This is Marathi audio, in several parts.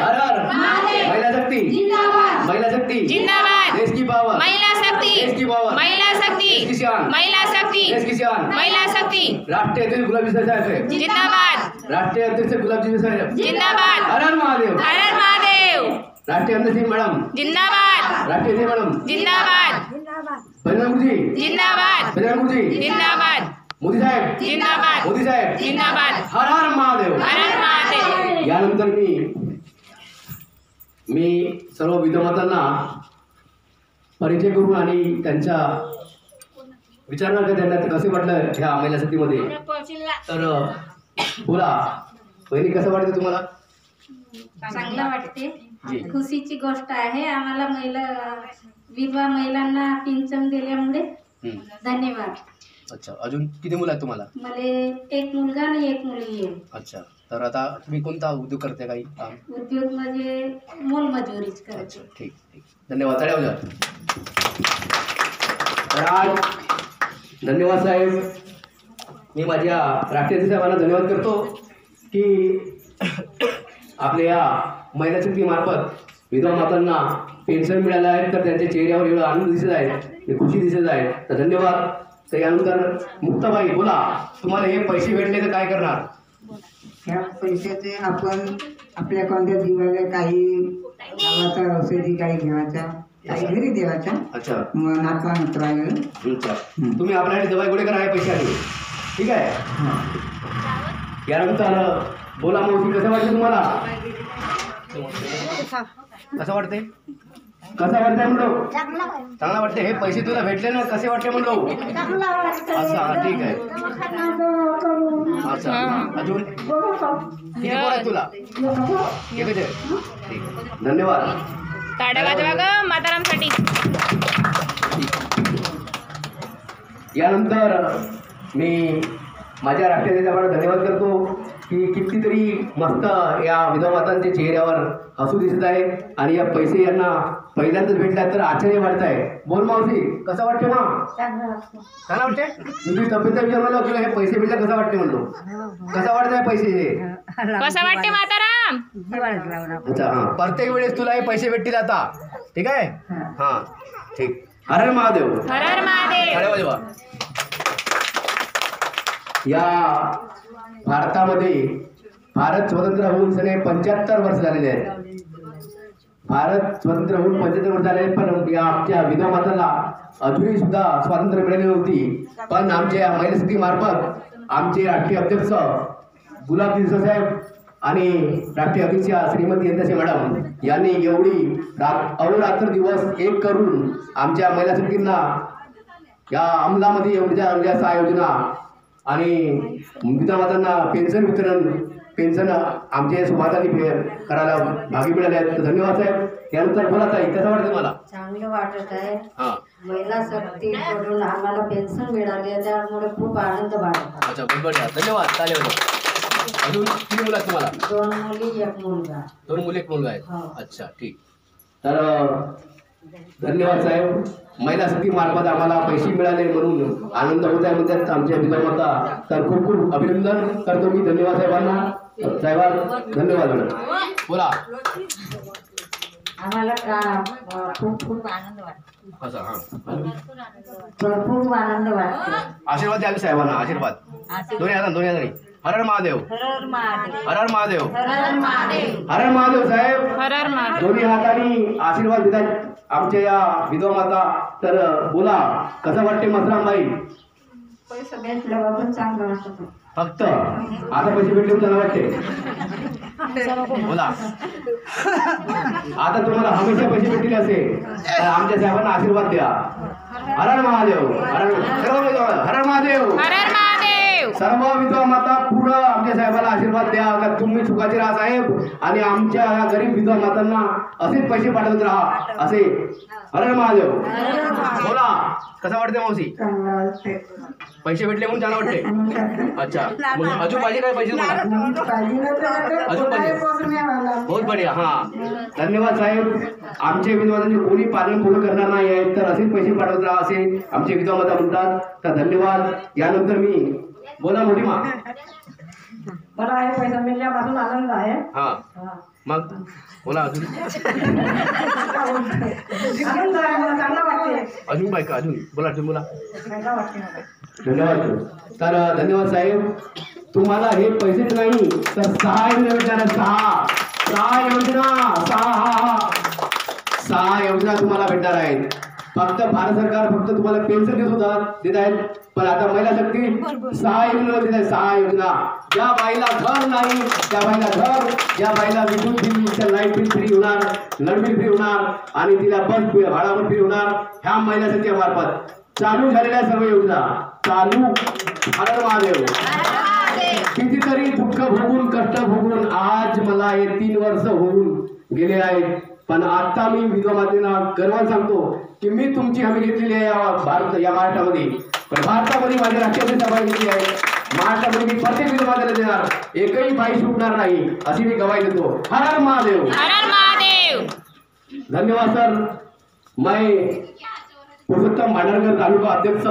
हर हर महिला शक्ति जिंदाबाद, महिला शक्ति जिंदाबाद, देश की पावर महिला शक्ति, देश की पावर महिला शक्ति, देश की शान महिला शक्ति, देश की शान महिला शक्ति। राष्ट्रीय अध्यक्ष गुलाबजी साहेब जिंदाबाद, राष्ट्रीय अध्यक्ष गुलाबजी साहेब जिंदाबाद, हर हर महादेव, हर हर महादेव। राष्ट्रीय अध्यक्ष मैडम जिंदाबाद, राष्ट्रीय अध्यक्ष मैडम जिंदाबाद, बजरंग जी जिंदाबाद, बजरंग जी जिंदाबाद, मोदी साहेब जिंदाबाद, मोदी साहेब जिंदाबाद, हर हर महादेव, हर हर महादेव। यानंतर मी सर्व विद्यार्थ्यांना परिचय करून आणि त्यांच्या विचारणार का त्यांना कसे वाटलं ह्या महिला शक्तीमध्ये, तर बोला पहिली कसं वाटतं तुम्हाला? चांगलं वाटते, खुशीची गोष्ट आहे आम्हाला विधवा महिलांना पेन्शन दिल्यामुळे धन्यवाद। अच्छा, अजून किती मुलं आहेत तुम्हाला? मला एक मुलगा आणि एक मुलगी आहे। अच्छा, तर आता तुम्ही कोणता उद्योग करते? काही काम? उद्योग म्हणजे मोलमजुरीच करते। अच्छा, ठीक ठीक, धन्यवाद, टाळ्या वाजवा। तर आज धन्यवाद साहेब, मी माझ्या राष्ट्रीय साहेबांना धन्यवाद करतो की आपल्या या महिला शक्तीमार्फत विधवा मातांना पेन्शन मिळालं आहे, तर त्यांच्या चेहऱ्यावर एवढा आनंद दिसत आहे, खुशी दिसत आहे, तर धन्यवाद। तर यानंतर मुक्ताबाई, बोला तुम्हाला हे पैसे भेटले तर काय करणार? ह्या पैशाचे आपण आपल्या कोणत्या जीवाला काही गावाचा औषधी काही घ्यायचा, काही घरी देवाचा। अच्छा, नातवा मित्राला। अच्छा, तुम्ही आपल्याकडे दवाई गोळे करा पैसे आले, ठीक आहे। यानंतर बोला मावशी, कसं वाटतं तुम्हाला? कसं वाटते? कसं वाटतंय म्हणलो? चांगला वाटते। हे पैसे तुला भेटले ना, कसे वाटते म्हणलो? अच्छा, ठीक आहे। अच्छा, अजून किती बोला तुला? एकच आहे, ठीक, धन्यवाद। टाळ्या वाजवा ग मातारामसाठी। यानंतर मी माझ्या राष्ट्रीय नेत्याला धन्यवाद करतो की कितीतरी मस्त या विधवा मातांच्या चेहऱ्यावर हसू दिसत आहे आणि या पैसे यांना पहिल्यांदाच भेटल्या तर आश्चर्य वाटत आहे। बोल मावशी, कसं वाटते? मग चांगलं वाटते। तुझी तब्येत विचारलं तुला हे पैसे भेटले कसं वाटते म्हणलो? कसं वाटतंय पैसे हे? कसं वाटते माताराम? अच्छा, हां, प्रत्येक वेळेस तुला हे पैसे भेटतील आता, ठीक आहे? हां, ठीक, हर हर महादेव, हर हर महादेव। टाळ्या वाजवा। या भारतामध्ये भारत स्वतंत्र होऊन सने 75 वर्ष झालेले आहेत। भारत स्वतंत्र होऊन 75 वर्ष झाले, पण या आमच्या विधवा मातांना अजूनही सुद्धा स्वातंत्र्य मिळाले नव्हती। पण आमच्या महिला शक्ती मार्फत आमचे राष्ट्रीय अध्यक्ष गुलाबजी साहेब आणि राष्ट्रीय अध्यक्षा श्रीमती यंदासे मॅडम यांनी एवढी अहोरात्र दिवस एक करून आमच्या महिला शक्तींना या अंमलामध्ये एवढ्या 6 योजना आणि विधवा मातांना पेन्शन वितरण, पेन्शन आमच्या समाजाने करायला भागी मिळाले आहेत, तर धन्यवाद साहेब। यानंतर बोला ताई, कसं वाटतं मला? चांगलं वाटत आहे। महिला शक्तीकडून आम्हाला पेन्शन मिळाली, त्यामुळे खूप आनंद वाटत। अच्छा, खूप बढिया, धन्यवाद, चालेल। अजून किती मुलं आहेत तुम्हाला? 2 मुली, 1 मुलगा। 2 मुली, 1 मुलगा आहे। अच्छा, ठीक, तर धन्यवाद साहेब। महिला शक्ती मार्फत आम्हाला पैसे मिळाले म्हणून आनंद होत आहे म्हणतात आमच्या विधवा माता, तर खूप खूप अभिनंदन करतो मी। धन्यवाद साहेबांना, साहेब धन्यवाद मॅडम। बोला, आम्हाला खूप खूप आनंद वाटतो। अच्छा, हां, खूप आनंद वाटतो। आशीर्वाद द्यावे साहेबांना, आशीर्वाद दोन्ही हाताने। हर हर महादेव, हर हर महादेव, हर हर महादेव, हर हर महादेव साहेब, हर हर महादेव। दोन्ही हातांनी आशीर्वाद देतात आमच्या या विधवा माता। तर बोला, कसं वाटते मसरामबाई? पैसे भेटल्यावर चांगलं वाटतं। फक्त आता पैसे भेटले चांगलं वाटते? बोला, आता तुम्हाला हमेशा पैसे भेटले असे तर आमच्या साहेबांना आशीर्वाद द्या। हर हर महादेव, हर हर महादेव, हर हर महादेव। सर्व विधवा माता पुढं आमच्या साहेबांना आशीर्वाद द्या का तुम्ही सुखाचे राहा साहेब, आणि आमच्या या गरीब विधवा मातांना असेच पैसे पाठवत राहा असे। हर हर महादेव। बोला, कसं वाटते मावशी? पैसे भेटले म्हणून चांगलं वाटते? अच्छा, अजून पाहिजे काय पैसे तुम्हाला? अजून पाहिजे? बहुत बढिया, हां, धन्यवाद साहेब। आमचे विधवांचे कोणी पालन पूर्ण करणार नाही आहे तर असेच पैसे पाठवत राहा असे आमचे विधवा माता म्हणतात, तर धन्यवाद। यानंतर मी, बोला मोठी मा। मला हे पैसा मिळाल्यापासून आनंद आहे। मग बोला अजून अजून बाय का अजून बोला धन्यवाद. तर धन्यवाद साहेब. तुम्हाला हे पैसेच नाही तर 6 योजना भेटणार. 6 योजना तुम्हाला भेटणार आहेत. फक्त भारत सरकार फक्त तुम्हाला पेन्शन देत आहेत, पण आता महिला शक्ती 6 योजना देत आहे. 6 योजना. ज्या बाईला घर नाही त्या बाईला घर, ज्या बाईला विद्युत बिल, लाईट बिल फ्री होणार, नळ बिल फ्री होणार आणि तिला बस भाडावर फ्री होणार. ह्या महिला शक्तीमार्फत चालू झालेल्या सर्व योजना चालू. हर महादेव. कितीतरी दुःख भोगून कष्ट भोगून आज मला हे 3 वर्ष होऊन गेले आहेत, पण आता मी विधवा मातेला गर्वाने सांगतो की मी तुमची हमी घेतलेली आहे या महाराष्ट्रामध्ये. पण भारतामध्ये माझी राष्ट्रीय सभा घेतली आहे. महाराष्ट्रामध्ये मी प्रत्येक विधवा मातेला देणार, एकही बाई सुटणार नाही अशी मी गवाही देतो. हर हर महादेव. हर हर महादेव. धन्यवाद सर. मैं पुरुषोत्तम भांडारकर तालुका अध्यक्ष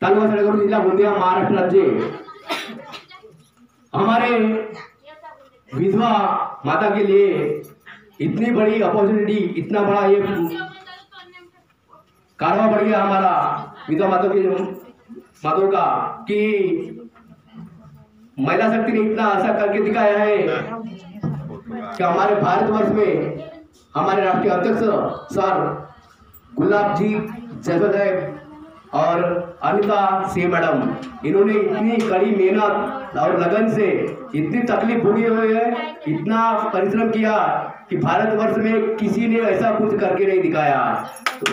तालुका सड़क जिला गोंदिया महाराष्ट्र राज्य. हमारे विधवा माता के लिए इतनी बड़ी अपॉर्चुनिटी, इतना बड़ा ये कारवा बढ़ गया हमारा विधवा माताओं का कि महिला शक्ति ने इतना ऐसा करके दिखाया है कि हमारे भारतवर्ष में हमारे राष्ट्रीय अध्यक्ष सर गुलाब जी जैसा साहब और अनिता सिंह मैडम, इन्होंने इतनी कड़ी मेहनत और लगन से इतनी तकलीफ भोगी हुई है, इतना परिश्रम किया कि भारतवर्ष में किसी ने ऐसा कुछ करके नहीं दिखाया.